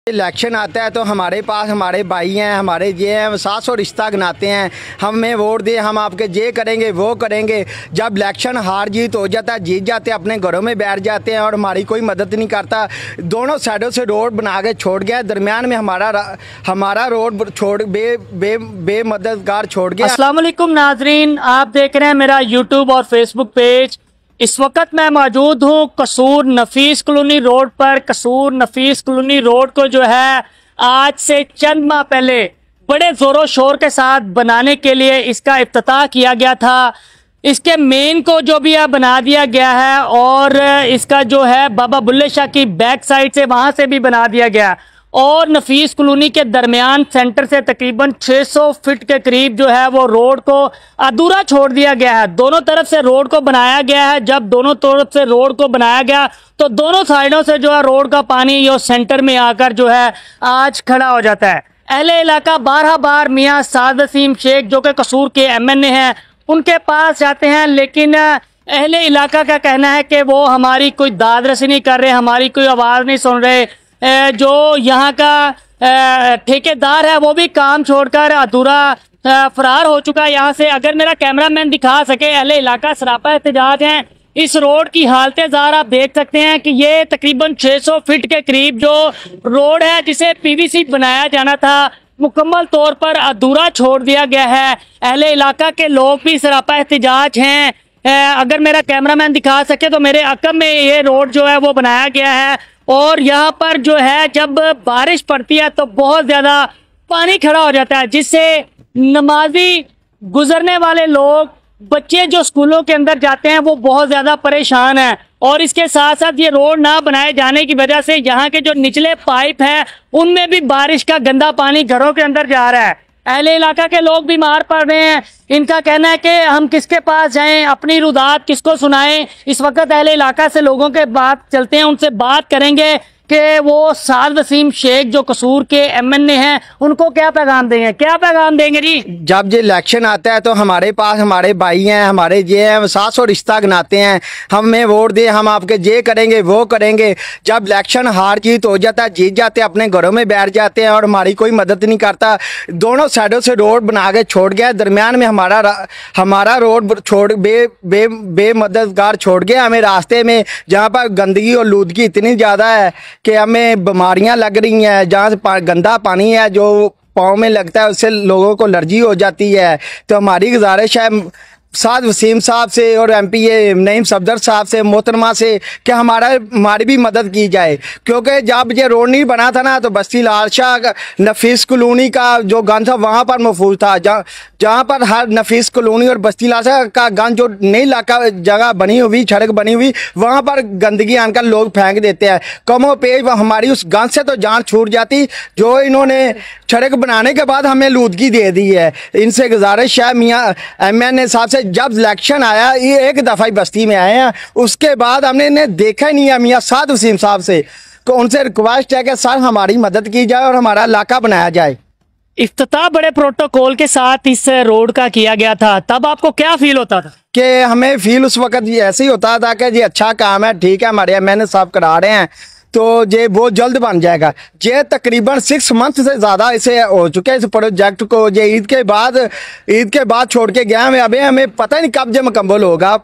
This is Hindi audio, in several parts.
इलेक्शन आता है तो हमारे पास हमारे भाई हैं, हमारे ये हैं, 700 रिश्ता गिनाते हैं, हमें वोट दे, हम आपके ये करेंगे वो करेंगे। जब इलेक्शन हार जीत हो जाता है, जीत जाते हैं, अपने घरों में बैठ जाते हैं और हमारी कोई मदद नहीं करता। दोनों साइडों से रोड बना के छोड़ गया, दरमियान में हमारा रोड छोड़ बेमददगार छोड़ गया। अस्सलाम वालेकुम नाजरीन, आप देख रहे हैं मेरा यूट्यूब और फेसबुक पेज। इस वक्त मैं मौजूद हूँ कसूर नफीस कॉलोनी रोड पर। कसूर नफीस कॉलोनी रोड को जो है आज से चंद माह पहले बड़े ज़ोरों शोर के साथ बनाने के लिए इसका इफ्तिताह किया गया था। इसके मेन को जो भी है बना दिया गया है और इसका जो है बाबा बुल्ले शाह की बैक साइड से वहाँ से भी बना दिया गया और नफीस कॉलोनी के दरमियान सेंटर से तकरीबन 600 फीट के करीब जो है वो रोड को अधूरा छोड़ दिया गया है। दोनों तरफ से रोड को बनाया गया है। जब दोनों तरफ से रोड को बनाया गया तो दोनों साइडों से जो है रोड का पानी ये सेंटर में आकर जो है आज खड़ा हो जाता है। अहले इलाका बारह बार मियाँ साद वसीम शेख जो कि कसूर के MNA हैं उनके पास जाते हैं, लेकिन अहले इलाका का कहना है कि वो हमारी कोई दाद रसी नहीं कर रहे, हमारी कोई आवाज़ नहीं सुन रहे। जो यहाँ का ठेकेदार है वो भी काम छोड़कर अधूरा फरार हो चुका है यहाँ से। अगर मेरा कैमरामैन दिखा सके, अहले इलाका सरापा एहतजाज हैं। इस रोड की हालतें ज़ाहिर आप देख सकते हैं कि ये तकरीबन 600 फीट के करीब जो रोड है जिसे PVC बनाया जाना था मुकम्मल तौर पर अधूरा छोड़ दिया गया है। अहले इलाका के लोग भी सरापा एहतजाज हैं। अगर मेरा कैमरामैन दिखा सके तो मेरे अकब में ये रोड जो है वो बनाया गया है और यहाँ पर जो है जब बारिश पड़ती है तो बहुत ज़्यादा पानी खड़ा हो जाता है, जिससे नमाजी गुजरने वाले लोग, बच्चे जो स्कूलों के अंदर जाते हैं वो बहुत ज़्यादा परेशान हैं। और इसके साथ साथ ये रोड ना बनाए जाने की वजह से यहाँ के जो निचले पाइप हैं उनमें भी बारिश का गंदा पानी घरों के अंदर जा रहा है। अहले इलाका के लोग बीमार पड़ रहे हैं। इनका कहना है कि हम किसके पास जाएं, अपनी रुदात किसको सुनाएं। इस वक्त अहले इलाका से लोगों के बात चलते हैं, उनसे बात करेंगे कि वो साद वसीम शेख जो कसूर के MNA हैं उनको क्या पैगाम देंगे, क्या पैगाम देंगे जी। जब ये इलेक्शन आता है तो हमारे पास हमारे भाई हैं, हमारे ये हैं, 700 रिश्ता गिनाते हैं, हमें वोट दे, हम आपके ये करेंगे वो करेंगे। जब इलेक्शन हार जीत हो जाता है, जीत जाते हैं, अपने घरों में बैठ जाते हैं और हमारी कोई मदद नहीं करता। दोनों साइडों से रोड बना के छोड़ गया, दरमियान में हमारा रोड छोड़ बेमददगार छोड़ गया। हमें रास्ते में जहाँ पर गंदगी और लूदगी इतनी ज़्यादा है कि हमें बीमारियां लग रही हैं। जहाँ से गंदा पानी है जो पाँव में लगता है उससे लोगों को एलर्जी हो जाती है। तो हमारी गुजारिश है साद वसीम साहब से और MP नईम सफदर साहब से, मोहतरमा से, कि हमारी भी मदद की जाए। क्योंकि जब ये रोड नहीं बना था ना तो बस्ती लाल शाह नफीस कॉलोनी का जो गंज था वहाँ पर महफूज था। जहाँ पर हर नफीस कॉलोनी और बस्ती लाल शाह का गंज जो नई इलाका जगह बनी हुई, सड़क बनी हुई, वहाँ पर गंदगी आनकर लोग फेंक देते हैं। कमो पेज हमारी उस गंज से तो जान छूट जाती जो इन्होंने सड़क बनाने के बाद हमें लूदगी दे दी है। इनसे गुजारिश है मियाँ MNA साहब से, जब इलेक्शन आया ये एक दफ़ा ही बस्ती में आए हैं, उसके बाद हमने इन्हें देखा ही नहीं है मियाँ साद वसीम साहब से। तो उनसे रिक्वेस्ट है कि सर हमारी मदद की जाए और हमारा इलाका बनाया जाए। इफ्तिताह बड़े प्रोटोकॉल के साथ इस रोड का किया गया था, तब आपको क्या फील होता था? कि हमें फील उस वक्त ऐसे ही होता था कि ये अच्छा काम है, ठीक है, हमारे MNA साहब करा रहे हैं तो ये बहुत जल्द बन जाएगा। ये तकरीबन 6 मंथ से ज़्यादा इसे हो चुके हैं इस प्रोजेक्ट को। ये ईद के बाद छोड़ के गया हमें, अभी हमें पता ही नहीं कब ये मुकम्मल होगा।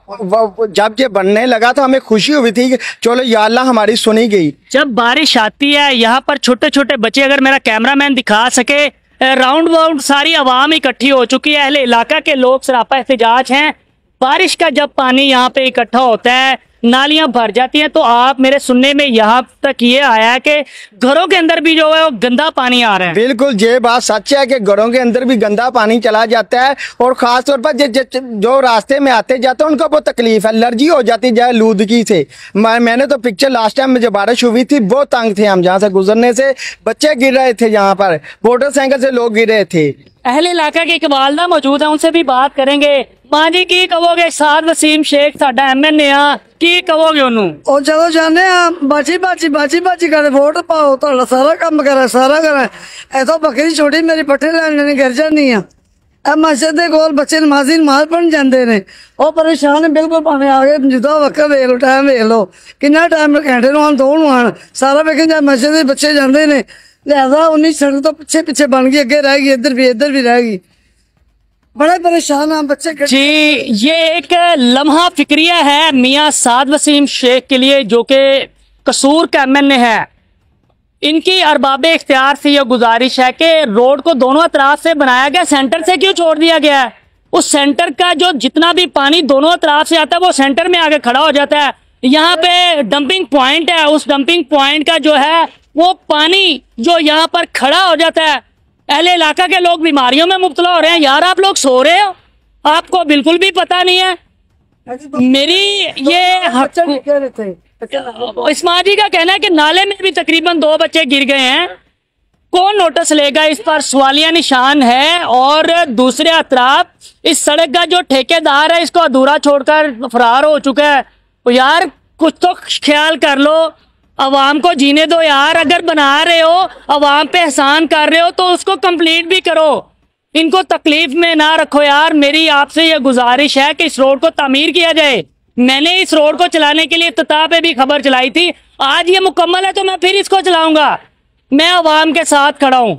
जब ये बनने लगा तो हमें खुशी हुई थी कि चलो या अल्लाह हमारी सुनी गई। जब बारिश आती है यहाँ पर छोटे छोटे बच्चे, अगर मेरा कैमरामैन दिखा सके, राउंड वाउंड सारी आवाम इकट्ठी हो चुकी है। अहले इलाका के लोग सरापा एहतजाज हैं। बारिश का जब पानी यहाँ पे इकट्ठा होता है, नालियां भर जाती हैं, तो आप मेरे सुनने में यहाँ तक ये आया है कि घरों के अंदर भी जो है वो गंदा पानी आ रहा है। बिल्कुल ये बात सच है कि घरों के अंदर भी गंदा पानी चला जाता है और ख़ास तौर पर जो रास्ते में आते जाते हैं उनको बहुत तकलीफ है, एलर्जी हो जाती है लूदगी से। मैंने तो पिक्चर लास्ट टाइम में जब बारिश हुई थी बहुत तंग थे हम, जहाँ से गुजरने से बच्चे गिर रहे थे, यहाँ पर मोटरसाइकिल से लोग गिर रहे थे। अहले इलाका के एक वालदा मौजूद है, उनसे भी बात करेंगे। मां जी की कहोगे साद वसीम शेख साडा MNA आ, की कहोगे उन्होंने? और चलो जाने बाची करे वोट पाओ तो सारा काम करे, सारा करे। ऐसा बकरी छोटी मेरी पट्ठे लैने गिर जानी है। मस्जिद के कोल बच्चे नमाजी नमाज पढ़न जाते हैं, वो परेशान है बिल्कुल। भावें आ गए जिदा वक्त वेख लो, टाइम वेख लो, कितना टाइम घंटे हम दौड़ आन सारा वेखें। जब मस्जिद के बच्चे जाते हैं लिहाजा उन्हीं सड़क तो पीछे पीछे बन गई, अगे रहेगी, इधर भी रहेगी। बड़े परेशान हैं बच्चे। जी, ये एक लम्हा फिक्रिया है मियाँ साद वसीम शेख के लिए, जो कि कसूर का एमएनए है। इनकी अरबाबे इख्तियार से यह गुजारिश है कि रोड को दोनों अतराफ से बनाया गया, सेंटर से क्यों छोड़ दिया गया है? उस सेंटर का जो जितना भी पानी दोनों अतराफ से आता है वो सेंटर में आके खड़ा हो जाता है। यहाँ पे डंपिंग पॉइंट है, उस डंपिंग पॉइंट का जो है वो पानी जो यहाँ पर खड़ा हो जाता है, अहले इलाका के लोग बीमारियों में मुब्तला हो रहे हैं। यार आप लोग सो रहे हो, आपको बिल्कुल भी पता नहीं है। मेरी ये इस्माइल जी का कहना है कि नाले में भी तकरीबन 2 बच्चे गिर गए हैं। कौन नोटिस लेगा? इस पर सवालिया निशान है। और दूसरे अतराफ इस सड़क का जो ठेकेदार है इसको अधूरा छोड़कर फरार हो चुका है। तो यार कुछ तो ख्याल कर लो, अवाम को जीने दो यार। अगर बना रहे हो, अवाम पे एहसान कर रहे हो तो उसको कंप्लीट भी करो, इनको तकलीफ में ना रखो यार। मेरी आपसे ये गुजारिश है कि इस रोड को तामीर किया जाए। मैंने इस रोड को चलाने के लिए इफ्तिताह पे भी खबर चलाई थी, आज ये मुकम्मल है तो मैं फिर इसको चलाऊंगा। मैं अवाम के साथ खड़ा हूं।